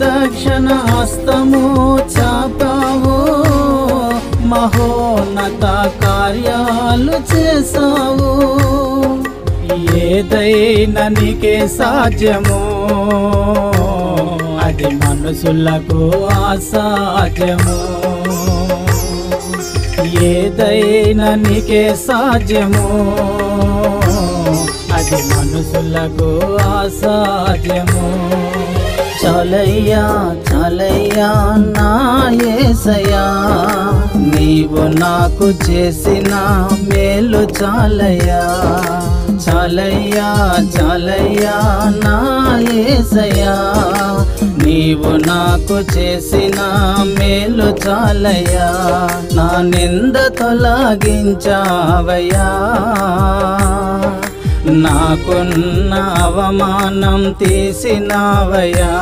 దక్షిణ హస్తము చాపావు, మహోన్నత కార్యాలు చేసావు. ఏదైనా నీకే సాధ్యము, అది మనుషులకు అసాధ్యము. ఏదైనా నీకే సాధ్యము, అది మనుషులకు అసాధ్యము. చాలయ్యా చాలయ్యా నా యేసయ్యా, నీవు నాకు చేసిన మేలు చాలయ్యా. చాలయ్యా చాలయ్యా నా యేసయ్యా, నీవు నాకు చేసిన మేలు చాలయ్యా. నా నింద తొలగించావయ్యా, నాకున్న అవమానం తీసినావయ్యా.